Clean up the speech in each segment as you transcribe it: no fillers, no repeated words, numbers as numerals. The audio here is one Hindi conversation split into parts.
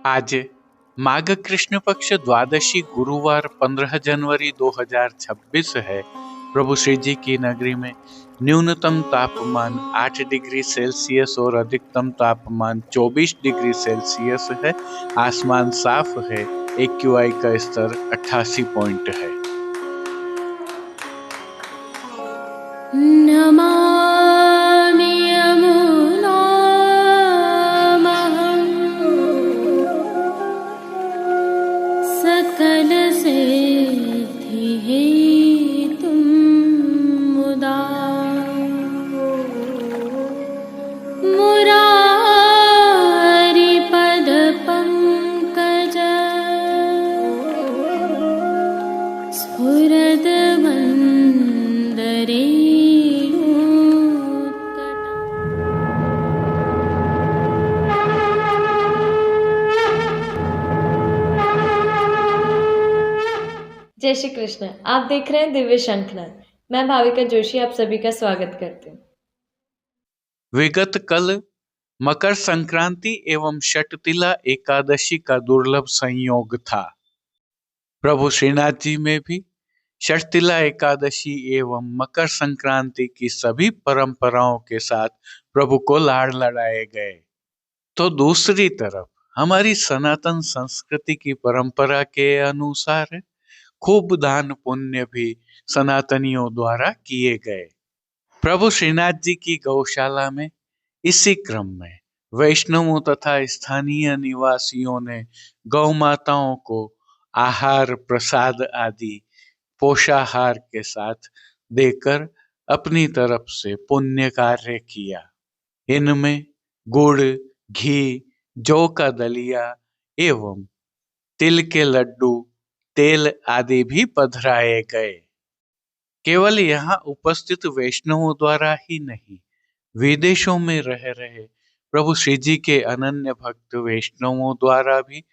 आज माघ कृष्ण पक्ष द्वादशी गुरुवार 15 जनवरी 2026 है। प्रभु श्री जी की नगरी में न्यूनतम तापमान 8 डिग्री सेल्सियस और अधिकतम तापमान 24 डिग्री सेल्सियस है। आसमान साफ है। AQI का स्तर 88 पॉइंट है। नमामि यमुनामहं सकलसिद्धिहेतुं मुदा मुरारिपदपङ्कज स्फुरद्वन्दरे जय श्री कृष्ण। आप देख रहे हैं दिव्य शंखनाद। मैं भाविका जोशी आप सभी का स्वागत करती हूँ। विगत कल मकर संक्रांति एवं षटतिला एकादशी का दुर्लभ संयोग था। प्रभु श्रीनाथ जी में भी षटतिला एकादशी एवं मकर संक्रांति की सभी परंपराओं के साथ प्रभु को लाड़ लड़ाए गए। तो दूसरी तरफ हमारी सनातन संस्कृति की परंपरा के अनुसार खूब दान पुण्य भी सनातनियों द्वारा किए गए। प्रभु श्रीनाथ जी की गौशाला में इसी क्रम में वैष्णवों तथा स्थानीय निवासियों ने गौ माताओं को आहार प्रसाद आदि पोषाहार के साथ देकर अपनी तरफ से पुण्य कार्य किया। इनमें गुड़, घी, जौ का दलिया एवं तिल के लड्डू, तेल आदि भी पधराए गए। केवल यहाँ उपस्थित वैष्णवों द्वारा ही नहीं, विदेशों में रह रहे प्रभु श्री जी के अनन्य भक्त वैष्णवों द्वारा भी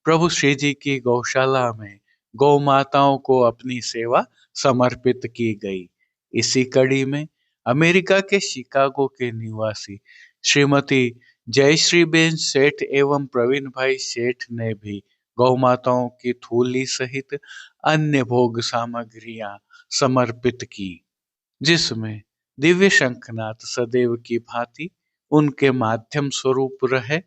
प्रभु श्री जी की गौशाला में गौ माताओं को अपनी सेवा समर्पित की गई। इसी कड़ी में अमेरिका के शिकागो के निवासी श्रीमती जयश्रीबेन सेठ एवं प्रवीण भाई सेठ ने भी गौ माताओं की थूली सहित अन्य भोग सामग्रियां समर्पित की, जिसमें दिव्य शंखनाद सदैव की भांति उनके माध्यम स्वरूप रहे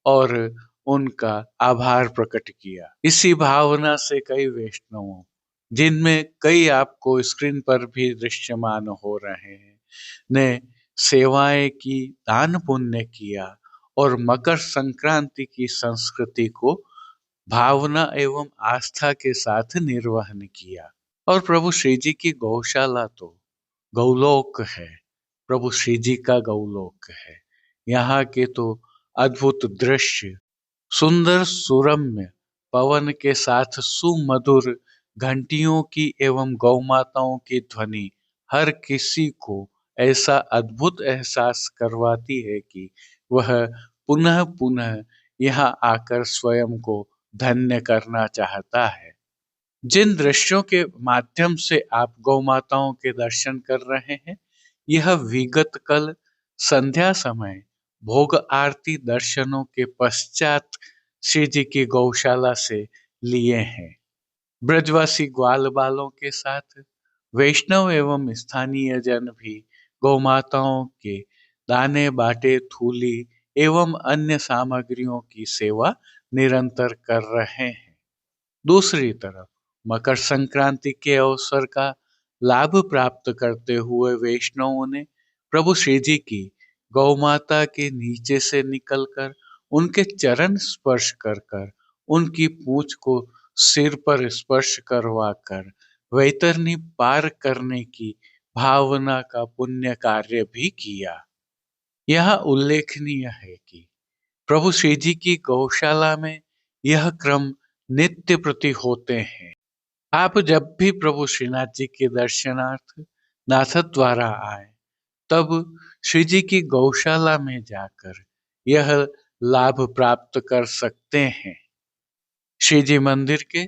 और उनका आभार प्रकट किया। इसी भावना से कई वैष्णवों, जिनमें कई आपको स्क्रीन पर भी दृश्यमान हो रहे हैं, ने सेवाएं की, दान पुण्य किया और मकर संक्रांति की संस्कृति को भावना एवं आस्था के साथ निर्वहन किया। और प्रभु श्री जी की गौशाला तो गौलोक है, प्रभु श्री जी का गौलोक है। यहाँ के तो अद्भुत दृश्य, सुंदर सुरम्य पवन के साथ सुमधुर घंटियों की एवं गौ माताओं की ध्वनि हर किसी को ऐसा अद्भुत एहसास करवाती है कि वह पुनः पुनः यहाँ आकर स्वयं को धन्य करना चाहता है। जिन दृश्यों के माध्यम से आप गौ माताओं के दर्शन कर रहे हैं, यह विगत कल संध्या समय भोग आरती दर्शनों के पश्चात श्री जी की गौशाला से लिए हैं। ब्रजवासी ग्वाल बालों के साथ वैष्णव एवं स्थानीय जन भी गौ माताओं के दाने बाटे थूली एवं अन्य सामग्रियों की सेवा निरंतर कर रहे हैं। दूसरी तरफ मकर संक्रांति के अवसर का लाभ प्राप्त करते हुए वैष्णवों ने प्रभु श्री जी की गौ माता के नीचे से निकलकर उनके चरण स्पर्श कर कर उनकी पूंछ को सिर पर स्पर्श करवाकर वैतरणी पार करने की भावना का पुण्य कार्य भी किया। यह उल्लेखनीय है कि प्रभु श्री जी की गौशाला में यह क्रम नित्य प्रतीत होते हैं। आप जब भी प्रभु श्रीनाथ जी के दर्शनार्थ नाथद्वारा आए, तब श्री जी की गौशाला में जाकर यह लाभ प्राप्त कर सकते हैं। श्री जी मंदिर के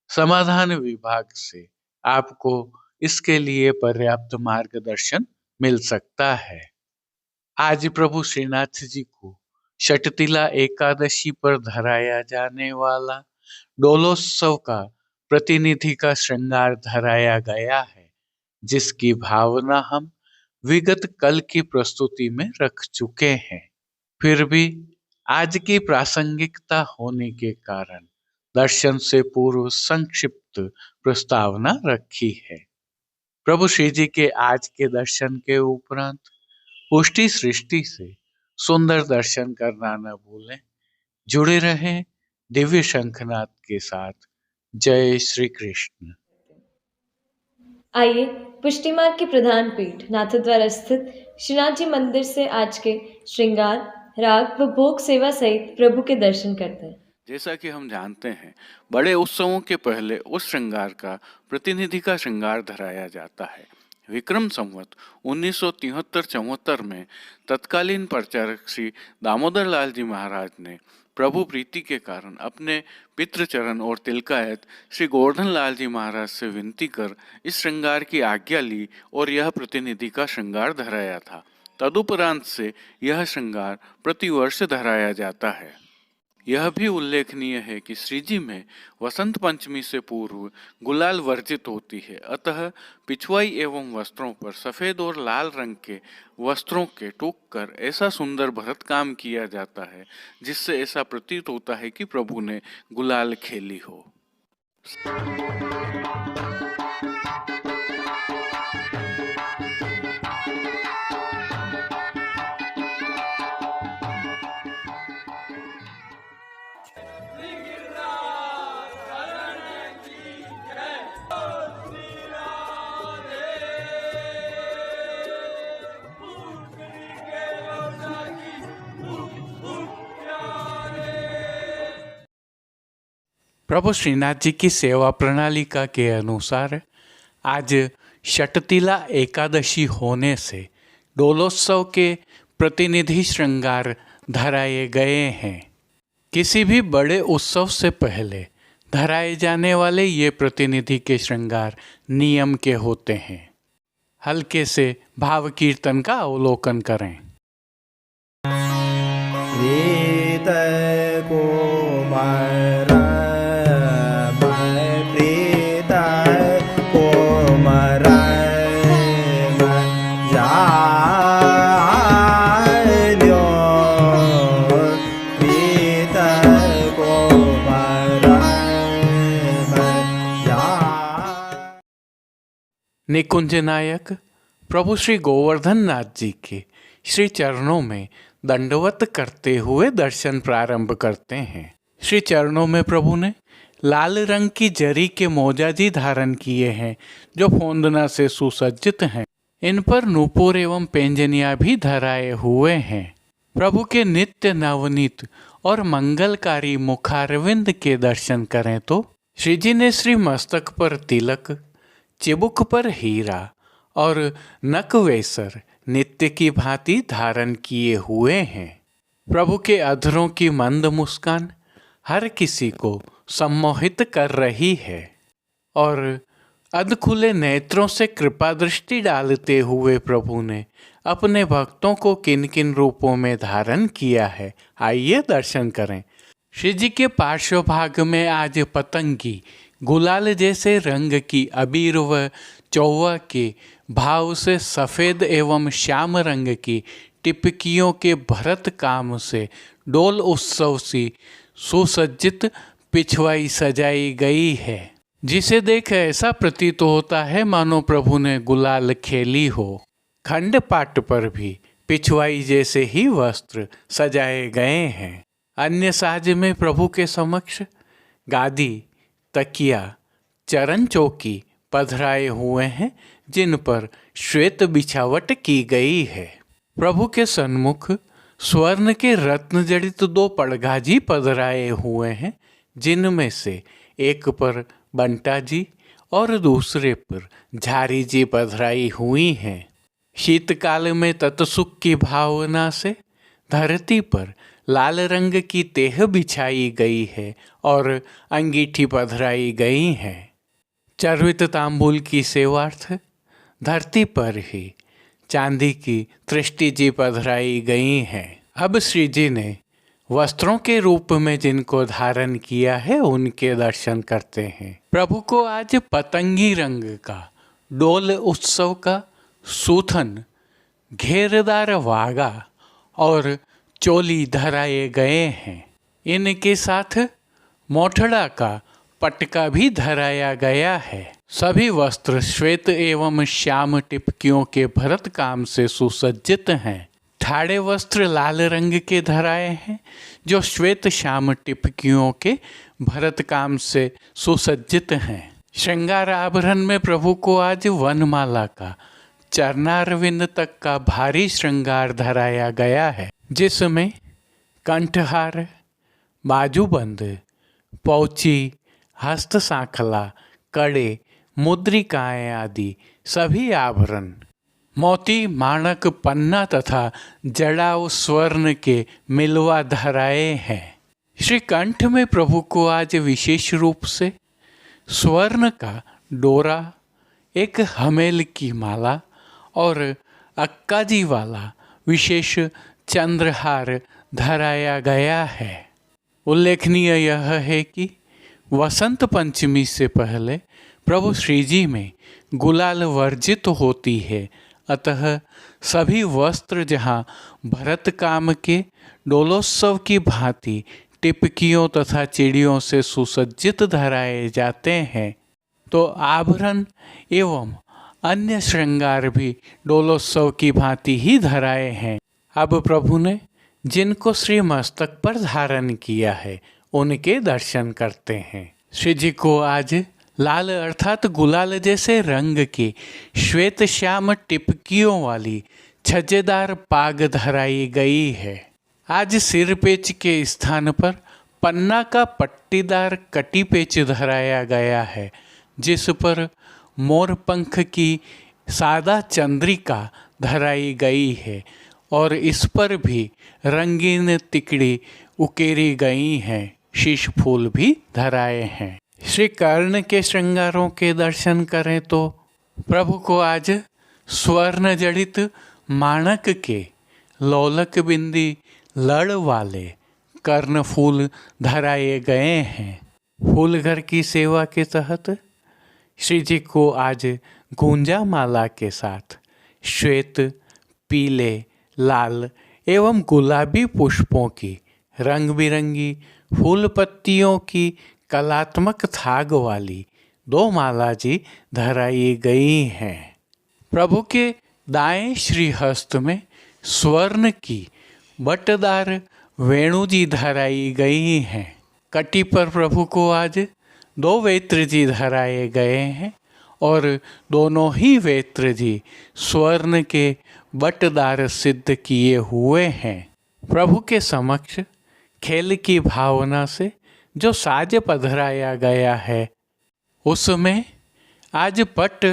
समाधान विभाग से आपको इसके लिए पर्याप्त मार्गदर्शन मिल सकता है। आज प्रभु श्रीनाथ जी को षटतिला एकादशी पर धराया जाने वाला डोलोत्सव का प्रतिनिधि का श्रृंगार धराया गया है, जिसकी भावना हम विगत कल की प्रस्तुति में रख चुके हैं। फिर भी आज की प्रासंगिकता होने के कारण दर्शन से पूर्व संक्षिप्त प्रस्तावना रखी है। प्रभु श्री जी के आज के दर्शन के उपरांत पुष्टि सृष्टि से सुंदर दर्शन करना न भूलें। जुड़े रहें दिव्य शंखनाद के साथ। जय श्री कृष्ण। आइए पुष्टि मार्ग की प्रधान पीठ नाथद्वारा स्थित श्रीनाथ जी मंदिर से आज के श्रृंगार, राग व भोग सेवा सहित प्रभु के दर्शन करते हैं। जैसा कि हम जानते हैं, बड़े उत्सवों के पहले उस श्रृंगार का प्रतिनिधि का श्रृंगार धराया जाता है। विक्रम संवत 1973-74 में तत्कालीन प्रचारक श्री दामोदर लाल जी महाराज ने प्रभु प्रीति के कारण अपने पितृचरण और तिलकायत श्री गोवर्धन लाल जी महाराज से विनती कर इस श्रृंगार की आज्ञा ली और यह प्रतिनिधि का श्रृंगार धराया था। तदुपरांत से यह श्रृंगार प्रतिवर्ष धराया जाता है। यह भी उल्लेखनीय है कि श्रीजी में वसंत पंचमी से पूर्व गुलाल वर्जित होती है, अतः पिछवाई एवं वस्त्रों पर सफेद और लाल रंग के वस्त्रों के टूक कर ऐसा सुंदर भरत काम किया जाता है, जिससे ऐसा प्रतीत होता है कि प्रभु ने गुलाल खेली हो। प्रभु श्रीनाथ जी की सेवा प्रणालिका के अनुसार आज षटतिला एकादशी होने से डोलोत्सव के प्रतिनिधि श्रृंगार धराए गए हैं। किसी भी बड़े उत्सव से पहले धराए जाने वाले ये प्रतिनिधि के श्रृंगार नियम के होते हैं। हल्के से भाव कीर्तन का अवलोकन करें। निकुंज नायक प्रभु श्री गोवर्धन नाथ जी के श्री चरणों में दंडवत करते हुए दर्शन प्रारंभ करते हैं। श्री चरणों में प्रभु ने लाल रंग की जरी के मोजाजी धारण किए हैं, जो फोंदना से सुसज्जित हैं। इन पर नूपुर एवं पेंजनिया भी धराए हुए हैं। प्रभु के नित्य नवनीत और मंगलकारी मुखारविंद के दर्शन करें तो श्री जी ने श्री मस्तक पर तिलक, चिबुक पर हीरा और नकवेसर नित्य की भांति धारण किए हुए हैं। प्रभु के अधरों की मंद मुस्कान हर किसी को सम्मोहित कर रही है और अधखुले नेत्रों से कृपा दृष्टि डालते हुए प्रभु ने अपने भक्तों को किन किन रूपों में धारण किया है, आइए दर्शन करें। श्री जी के पार्श्व भाग में आज पतंगी गुलाल जैसे रंग की अबीर व चौवा के भाव से सफ़ेद एवं श्याम रंग की टिपकियों के भरत काम से डोल उत्सव सी सुसज्जित पिछवाई सजाई गई है, जिसे देख ऐसा प्रतीत होता है मानो प्रभु ने गुलाल खेली हो। खंड पाट पर भी पिछवाई जैसे ही वस्त्र सजाए गए हैं। अन्य साज में प्रभु के समक्ष गादी, तकिया, चरण चौकी पधराए हुए हैं, जिन पर श्वेत बिछावट की गई है। प्रभु के सन्मुख स्वर्ण के रत्न जड़ित 2 पड़घाजी पधराए हुए हैं, जिनमें से एक पर बंटा जी और दूसरे पर झारी जी पधराई हुई हैं। शीतकाल में तत्सुख की भावना से धरती पर लाल रंग की तेह बिछाई गई है और अंगीठी पधराई गई है। चर्वित तांबूल की सेवार्थ धरती पर ही चांदी की तृष्टि जी पधराई गई हैं। अब श्री जी ने वस्त्रों के रूप में जिनको धारण किया है उनके दर्शन करते हैं। प्रभु को आज पतंगी रंग का डोल उत्सव का सूथन, घेरदार वागा और चोली धराए गए हैं। इनके साथ मोठड़ा का पटका भी धराया गया है। सभी वस्त्र श्वेत एवं श्याम टिपकियों के भरत काम से सुसज्जित हैं। ठाड़े वस्त्र लाल रंग के धराए हैं जो श्वेत श्याम टिपकियों के भरत काम से सुसज्जित हैं। श्रृंगार आभरण में प्रभु को आज वनमाला का चरणारविंद तक का भारी श्रृंगार धराया गया है, जिसमें कंठहार, बाजूबंद, पौची, हस्त सांखला, कड़े, मुद्रिकाएं आदि सभी आभरण मोती, माणक, पन्ना तथा जड़ाऊ स्वर्ण के मिलवा धराए हैं। श्री कंठ में प्रभु को आज विशेष रूप से स्वर्ण का डोरा, एक हमेल की माला और अक्काजी वाला विशेष चंद्रहार धराया गया है। उल्लेखनीय यह है कि वसंत पंचमी से पहले प्रभु श्री जी में गुलाल वर्जित होती है, अतः सभी वस्त्र जहाँ भरत काम के डोलोत्सव की भांति टिपकियों तथा चिड़ियों से सुसज्जित धराए जाते हैं, तो आभरण एवं अन्य श्रृंगार भी डोलोत्सव की भांति ही धराए हैं। अब प्रभु ने जिनको श्री मस्तक पर धारण किया है उनके दर्शन करते हैं। श्री जी को आज लाल अर्थात गुलाल जैसे रंग की श्वेत श्याम टिपकियों वाली छज्जेदार पाग धराई गई है। आज सिर पेच के स्थान पर पन्ना का पट्टीदार कटी पेच धराया गया है, जिस पर मोर पंख की सादा चंद्रिका धराई गई है और इस पर भी रंगीन तिकड़ी उकेरी गई हैं। शीश फूल भी धराए हैं। श्री कर्ण के श्रृंगारों के दर्शन करें तो प्रभु को आज स्वर्ण जड़ित माणक के लोलक बिंदी लड़ वाले कर्ण फूल धराए गए हैं। फूल घर की सेवा के तहत श्री जी को आज गुंजा माला के साथ श्वेत, पीले, लाल एवं गुलाबी पुष्पों की रंग बिरंगी फूल पत्तियों की कलात्मक थाग वाली 2 माला जी धराई गई हैं। प्रभु के दाएं श्री हस्त में स्वर्ण की बटदार वेणु जी धराई गई हैं। कटी पर प्रभु को आज 2 वेत्र जी धराए गए हैं और दोनों ही वेत्र जी स्वर्ण के बटदार सिद्ध किए हुए हैं। प्रभु के समक्ष खेल की भावना से जो साज पधराया गया है उसमें आज पट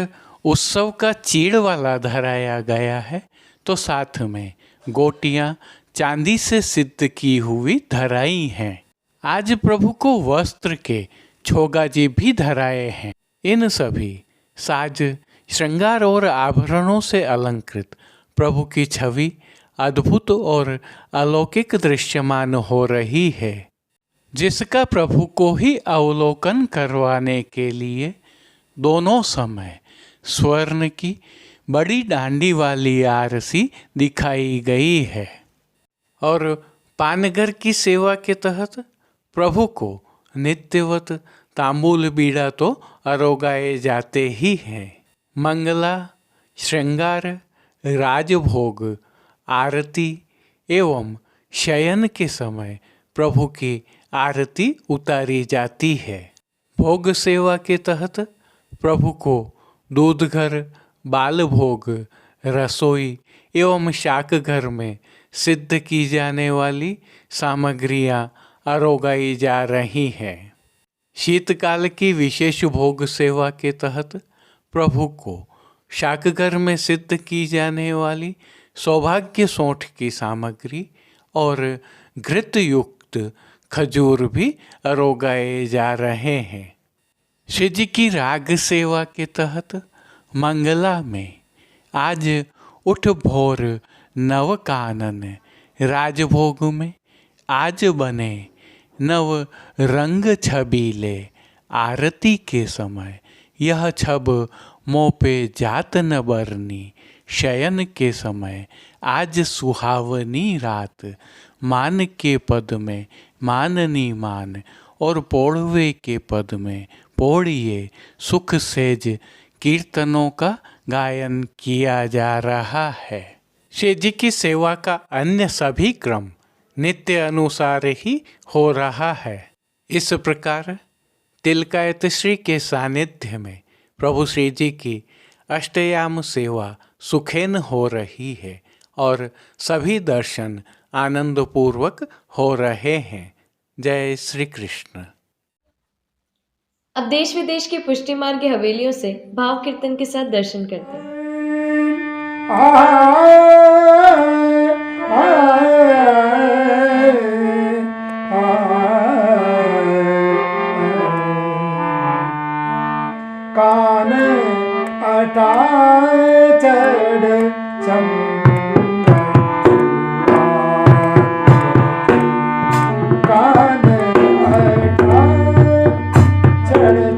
उत्सव का चीड़ वाला धराया गया है, तो साथ में गोटियां चांदी से सिद्ध की हुई धराई हैं। आज प्रभु को वस्त्र के छोगाजी भी धराए हैं। इन सभी साज, श्रृंगार और आभरणों से अलंकृत प्रभु की छवि अद्भुत और अलौकिक दृश्यमान हो रही है, जिसका प्रभु को ही अवलोकन करवाने के लिए दोनों समय स्वर्ण की बड़ी डांडी वाली आरसी दिखाई गई है। और पानगर की सेवा के तहत प्रभु को नित्यवत तांबूल बीड़ा तो अरोगाए जाते ही हैं। मंगला, श्रृंगार, राजभोग, आरती एवं शयन के समय प्रभु की आरती उतारी जाती है। भोग सेवा के तहत प्रभु को दूध घर, बाल भोग, रसोई एवं शाक घर में सिद्ध की जाने वाली सामग्रियां अरोगाई जा रही हैं। शीतकाल की विशेष भोग सेवा के तहत प्रभु को शाकघर में सिद्ध की जाने वाली सौभाग्य सोंठ की सामग्री और घृत युक्त खजूर भी अरोगाए जा रहे हैं। श्री जी की राग सेवा के तहत मंगला में आज उठ भोर नव कानन, राजभोग में आज बने नव रंग छबीले, आरती के समय यह छब मों पे जात न बरनी। शयन के समय आज सुहावनी रात, मान के पद में माननी मान, और पौड़वे के पद में पौड़िए सुख सेज। कीर्तनों का गायन किया जा रहा है। श्री जी की सेवा का अन्य सभी क्रम नित्य अनुसार ही हो रहा है। इस प्रकार तिलकायत श्री के सानिध्य में प्रभु श्री जी की अष्टयाम सेवा सुखेन हो रही है और सभी दर्शन आनंदपूर्वक हो रहे हैं। जय श्री कृष्ण। अब देश विदेश की पुष्टि मार्ग की हवेलियों से भाव कीर्तन के साथ दर्शन करते हैं। कान अटाए चढ़ कान अटाए चढ़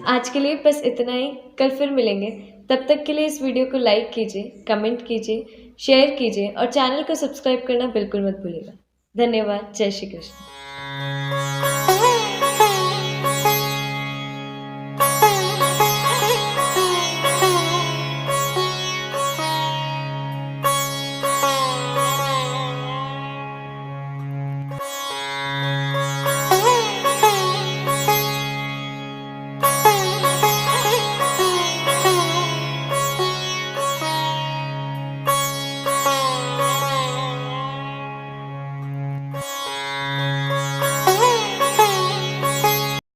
आज के लिए बस इतना ही। कल फिर मिलेंगे। तब तक के लिए इस वीडियो को लाइक कीजिए, कमेंट कीजिए, शेयर कीजिए और चैनल को सब्सक्राइब करना बिल्कुल मत भूलिएगा। धन्यवाद। जय श्री कृष्ण।